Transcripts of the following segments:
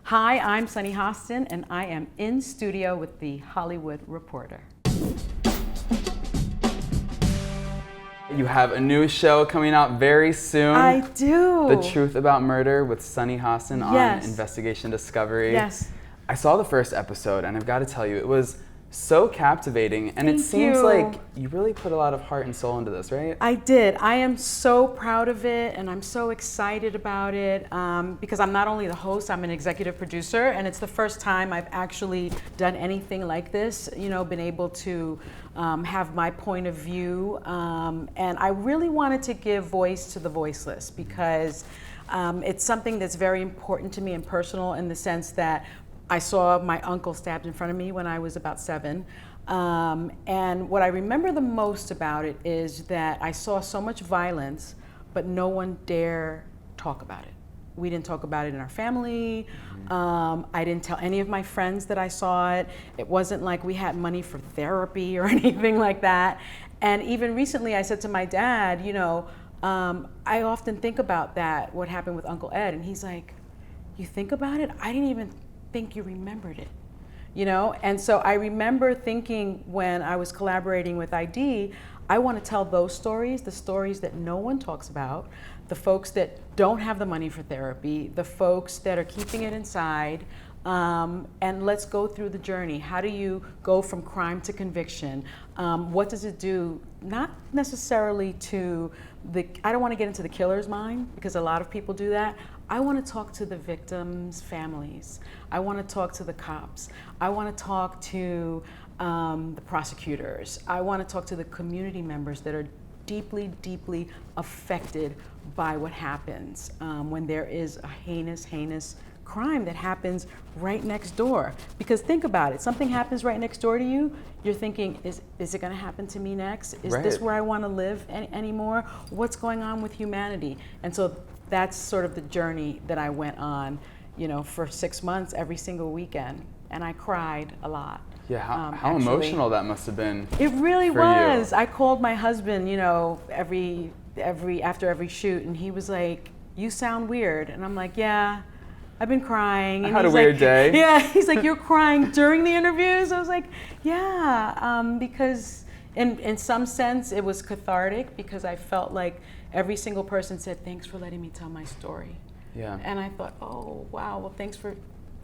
Hi, I'm Sunny Hostin, and I am in studio with the Hollywood Reporter. You have a new show coming out very soon. I do. The Truth About Murder with Sunny Hostin on Investigation Discovery. Yes. I saw the first episode, and I've got to tell you, it was so captivating, and Thank it seems you. like you really put a lot of heart and soul into this, right? I did. I am so proud of it, and I'm so excited about it because I'm not only the host, I'm an executive producer, and it's the first time I've actually done anything like this, you know, been able to have my point of view, and I really wanted to give voice to the voiceless because it's something that's very important to me and personal in the sense that I saw my uncle stabbed in front of me when I was about 7. And what I remember the most about it is that I saw so much violence, but no one dare talk about it. We didn't talk about it in our family. I didn't tell any of my friends that I saw it. It wasn't like we had money for therapy or anything like that. And even recently I said to my dad, you know, I often think about that, what happened with Uncle Ed. And he's like, you think about it? I didn't even think you remembered it, you know? And so I remember thinking when I was collaborating with ID, I want to tell those stories, the stories that no one talks about, the folks that don't have the money for therapy, the folks that are keeping it inside, and let's go through the journey. How do you go from crime to conviction? What does it do? Not necessarily to I don't want to get into the killer's mind because a lot of people do that. I want to talk to the victims' families. I want to talk to the cops. I want to talk to the prosecutors. I want to talk to the community members that are deeply, deeply affected by what happens when there is a heinous crime that happens right next door. Because think about it, something happens right next door to you, you're thinking, is it going to happen to me next? Is this where I want to live anymore? What's going on with humanity? And so that's sort of the journey that I went on, you know, for 6 months, every single weekend. And I cried a lot. Yeah, how emotional that must have been. It really was. You. I called my husband, you know, after every shoot, and he was like, you sound weird. And I'm like, yeah, I've been crying. And I had a weird day. Yeah, he's like, you're crying during the interviews? I was like, yeah, because in some sense it was cathartic because I felt like every single person said, thanks for letting me tell my story. Yeah. And I thought, oh, wow, well, thanks for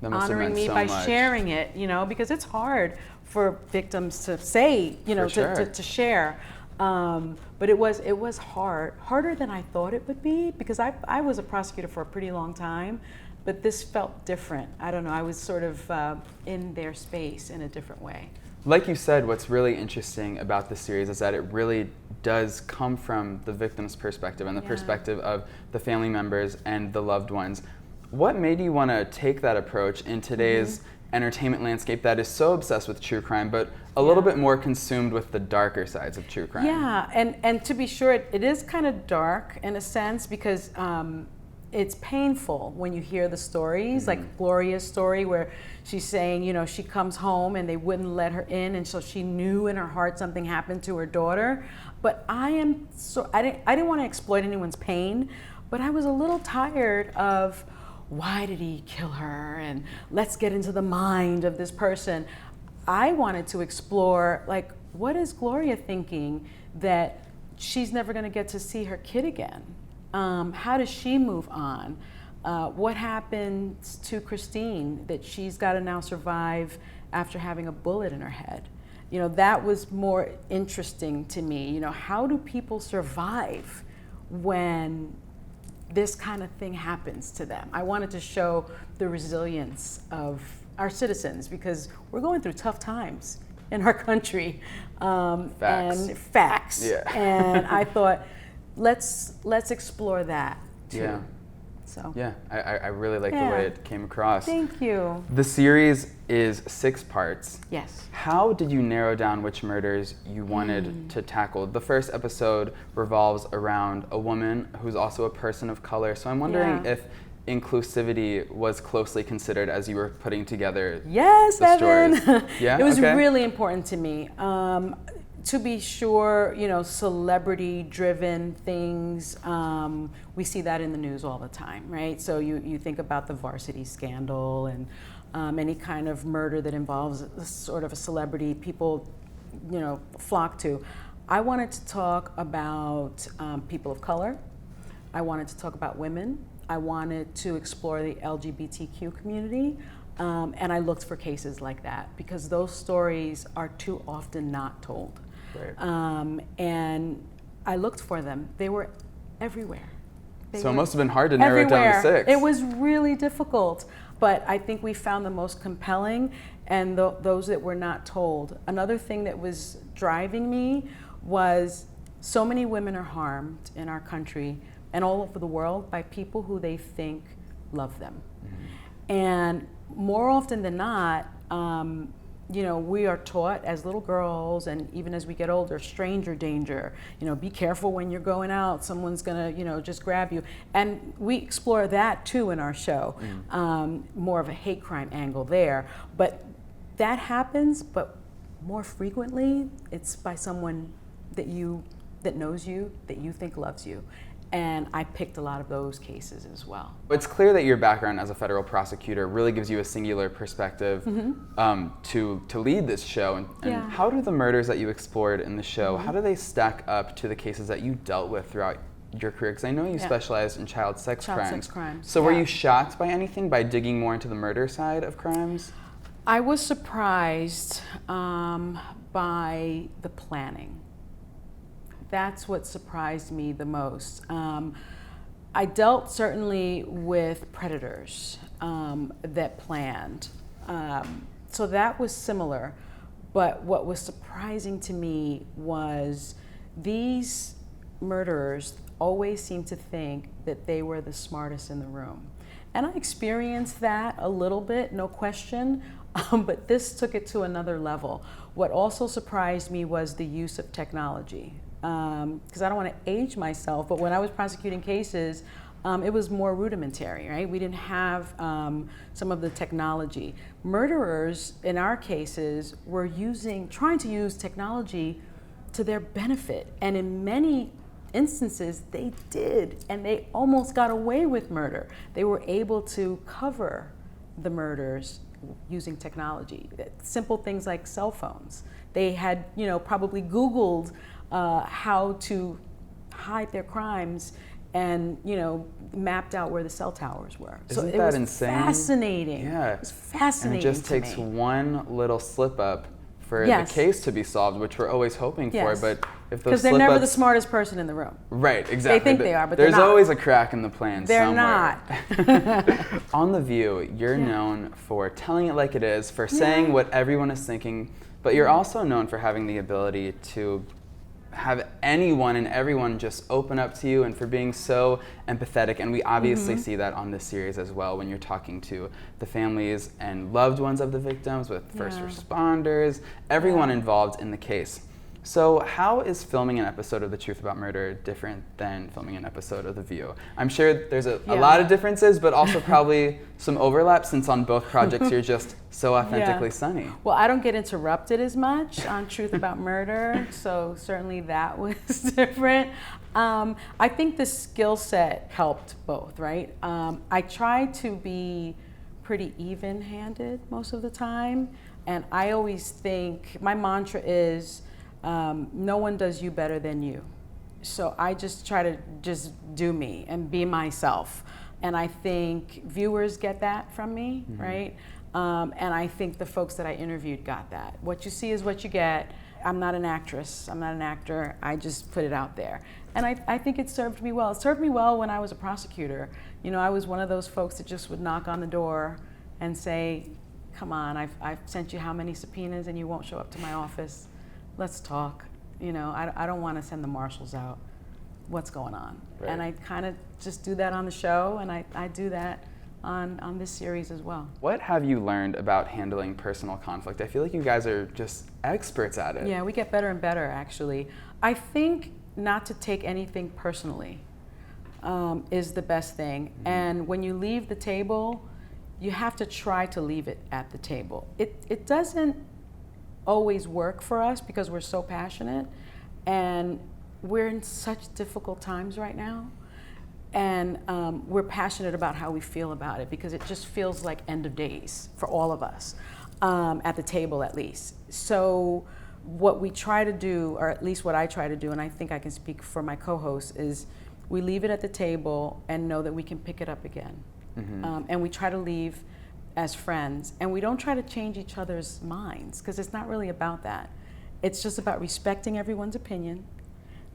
honoring me so by much. sharing it, you know, because it's hard for victims to say, you know, to share. But it was harder than I thought it would be because I was a prosecutor for a pretty long time, but this felt different. I don't know, I was sort of in their space in a different way. Like you said, what's really interesting about this series is that it really does come from the victim's perspective and the perspective of the family members and the loved ones. What made you want to take that approach in today's entertainment landscape that is so obsessed with true crime, but a little bit more consumed with the darker sides of true crime? Yeah, and to be sure, it is kind of dark in a sense because it's painful when you hear the stories, like Gloria's story where she's saying, you know, she comes home and they wouldn't let her in, and so she knew in her heart something happened to her daughter. But I didn't want to exploit anyone's pain, but I was a little tired of why did he kill her, and let's get into the mind of this person. I wanted to explore, like, what is Gloria thinking that she's never going to get to see her kid again? How does she move on? What happens to Christine that she's got to now survive after having a bullet in her head? You know, that was more interesting to me. You know, how do people survive when this kind of thing happens to them? I wanted to show the resilience of our citizens because we're going through tough times in our country. Facts. Yeah. And I thought, let's explore that too. Yeah. So. Yeah, I really like the way it came across. Thank you. The series is 6 parts. Yes. How did you narrow down which murders you wanted to tackle? The first episode revolves around a woman who's also a person of color. So I'm wondering if inclusivity was closely considered as you were putting together the stories. Evan. Yeah? It was really important to me. to be sure, celebrity-driven things, we see that in the news all the time, right? So you think about the varsity scandal and any kind of murder that involves sort of a celebrity, people, flock to. I wanted to talk about people of color. I wanted to talk about women. I wanted to explore the LGBTQ community. And I looked for cases like that because those stories are too often not told. Right. And I looked for them. They were everywhere. So it must have been hard to narrow it down to 6. It was really difficult, but I think we found the most compelling and those that were not told. Another thing that was driving me was so many women are harmed in our country and all over the world by people who they think love them. Mm-hmm. And more often than not, we are taught as little girls and even as we get older, stranger danger, be careful when you're going out, someone's gonna, just grab you. And we explore that too in our show, more of a hate crime angle there. But that happens, but more frequently, it's by someone that knows you, that you think loves you. And I picked a lot of those cases as well. It's clear that your background as a federal prosecutor really gives you a singular perspective to lead this show. And how do the murders that you explored in the show, how do they stack up to the cases that you dealt with throughout your career? Because I know you specialized in child sex crimes. So were you shocked by anything by digging more into the murder side of crimes? I was surprised by the planning. That's what surprised me the most. I dealt certainly with predators that planned. So that was similar. But what was surprising to me was these murderers always seemed to think that they were the smartest in the room. And I experienced that a little bit, no question, but this took it to another level. What also surprised me was the use of technology. Because I don't want to age myself, but when I was prosecuting cases, it was more rudimentary, right? We didn't have some of the technology. Murderers, in our cases, were trying to use technology to their benefit. And in many instances, they did, and they almost got away with murder. They were able to cover the murders using technology. Simple things like cell phones. They had, probably Googled how to hide their crimes and, mapped out where the cell towers were. Isn't so it that was insane? Fascinating. Yeah. It was fascinating. And it just takes one little slip up for the case to be solved, which we're always hoping for. But if those because they're never the smartest person in the room. Right, exactly. They think they are, but there's they're not. always a crack in the plan somewhere. They're not. On The View, you're known for telling it like it is, for saying what everyone is thinking, but you're also known for having the ability to have anyone and everyone just open up to you and for being so empathetic. And we obviously see that on this series as well when you're talking to the families and loved ones of the victims, with first responders, everyone involved in the case. So how is filming an episode of The Truth About Murder different than filming an episode of The View? I'm sure there's a lot of differences, but also probably some overlap, since on both projects you're just so authentically Sunny. Well, I don't get interrupted as much on Truth About Murder, so certainly that was different. I think the skill set helped both, right? I try to be pretty even-handed most of the time, and I always think, my mantra is, no one does you better than you. So I just try to just do me and be myself. And I think viewers get that from me, right? And I think the folks that I interviewed got that. What you see is what you get. I'm not an actress, I'm not an actor, I just put it out there. And I think it served me well. It served me well when I was a prosecutor. I was one of those folks that just would knock on the door and say, come on, I've sent you how many subpoenas and you won't show up to my office? Let's talk. I don't want to send the marshals out. What's going on? Right. And I kind of just do that on the show, and I do that on this series as well. What have you learned about handling personal conflict? I feel like you guys are just experts at it. Yeah, we get better and better, actually. I think not to take anything personally is the best thing. And when you leave the table, you have to try to leave it at the table. It doesn't always work for us because we're so passionate, and we're in such difficult times right now. And we're passionate about how we feel about it because it just feels like end of days for all of us, at the table at least. So what we try to do, or at least what I try to do, and I think I can speak for my co-host, is we leave it at the table and know that we can pick it up again. And we try to leave as friends, and we don't try to change each other's minds because it's not really about that. It's just about respecting everyone's opinion,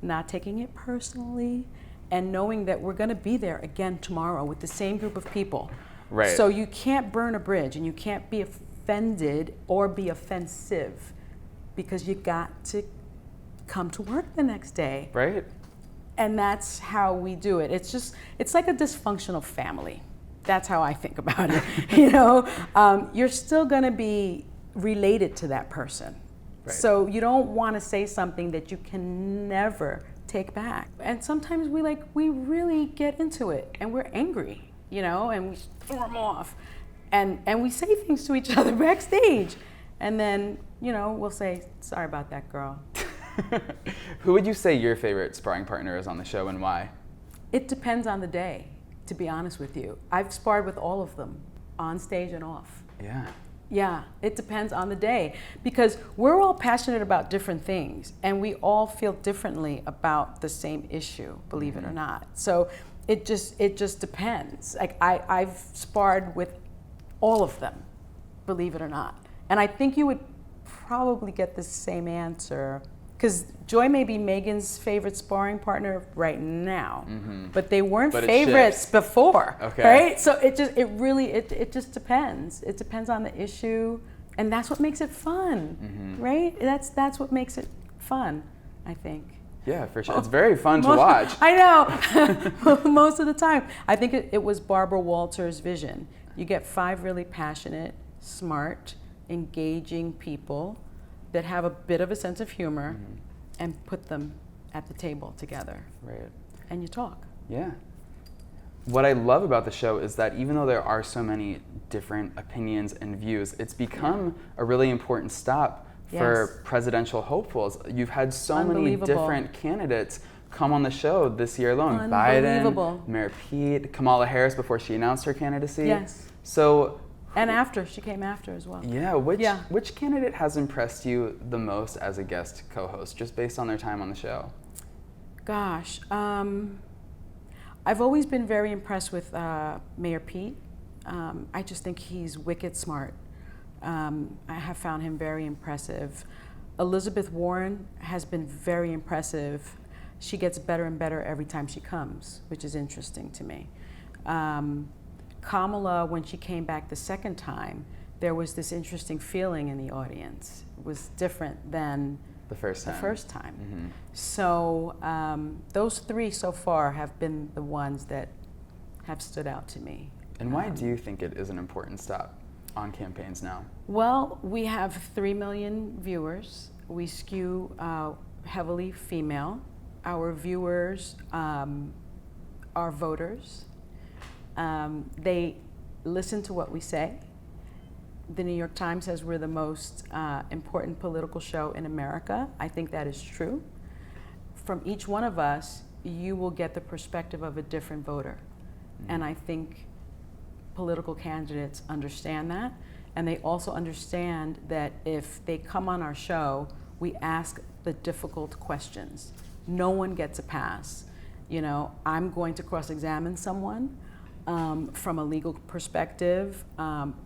not taking it personally, and knowing that we're going to be there again tomorrow with the same group of people. Right. So you can't burn a bridge, and you can't be offended or be offensive, because you got to come to work the next day. Right. And that's how we do it. It's like a dysfunctional family. That's how I think about it. You're still going to be related to that person. Right. So you don't want to say something that you can never take back. And sometimes we really get into it, and we're angry, and we storm off, and we say things to each other backstage, and then we'll say, sorry about that, girl. Who would you say your favorite sparring partner is on the show, and why? It depends on the day, to be honest with you. I've sparred with all of them, on stage and off. Yeah, it depends on the day, because we're all passionate about different things, and we all feel differently about the same issue, believe it or not. So it just depends. Like I've sparred with all of them, believe it or not. And I think you would probably get the same answer, because Joy may be Megan's favorite sparring partner right now, but they weren't favorites before, right? So it just depends. It depends on the issue, and that's what makes it fun, right? That's what makes it fun, I think. Yeah, for sure. It's very fun to watch. I know, most of the time. I think it was Barbara Walters' vision. You get 5 really passionate, smart, engaging people that have a bit of a sense of humor, and put them at the table together. Right. And you talk. Yeah. What I love about the show is that even though there are so many different opinions and views, it's become a really important stop for presidential hopefuls. You've had so many different candidates come on the show this year alone. Biden, Mayor Pete, Kamala Harris before she announced her candidacy. Yes. So. And after, she came after as well. Yeah, which candidate has impressed you the most as a guest co-host, just based on their time on the show? Gosh, I've always been very impressed with Mayor Pete. I just think he's wicked smart. I have found him very impressive. Elizabeth Warren has been very impressive. She gets better and better every time she comes, which is interesting to me. Kamala, when she came back the second time, there was this interesting feeling in the audience. It was different than the first time. So those 3 so far have been the ones that have stood out to me. And why do you think it is an important stop on campaigns now? Well, we have 3 million viewers. We skew heavily female. Our viewers are voters. They listen to what we say. The New York Times says we're the most important political show in America. I think that is true. From each one of us, you will get the perspective of a different voter. And I think political candidates understand that. And they also understand that if they come on our show, we ask the difficult questions. No one gets a pass. I'm going to cross-examine someone. From a legal perspective,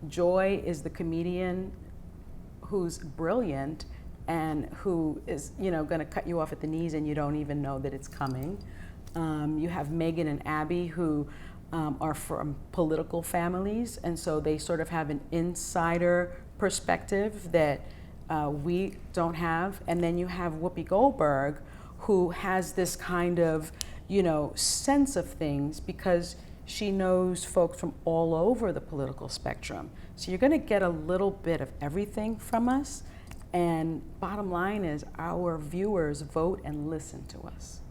Joy is the comedian who's brilliant and who is, going to cut you off at the knees and you don't even know that it's coming. You have Megan and Abby who are from political families, and so they sort of have an insider perspective that we don't have. And then you have Whoopi Goldberg, who has this kind of, sense of things because she knows folks from all over the political spectrum. So you're going to get a little bit of everything from us. And bottom line is our viewers vote and listen to us.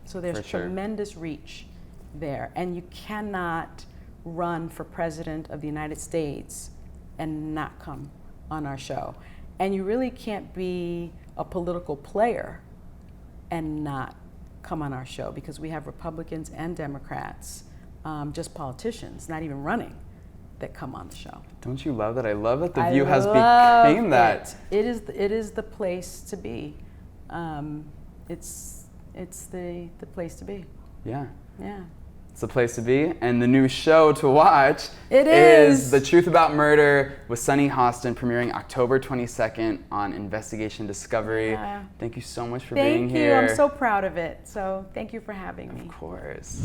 So there's tremendous reach there. And you cannot run for president of the United States and not come on our show. And you really can't be a political player and not come on our show, because we have Republicans and Democrats, just politicians, not even running, that come on the show. Don't you love that? I love that The View has become that. It is the place to be. It's the place to be. Yeah. Yeah. It's the place to be. And the new show to watch is The Truth About Murder with Sunny Hostin, premiering October 22nd on Investigation Discovery. Yeah. Thank you so much for being here. Thank you. I'm so proud of it. So thank you for having me. Of course.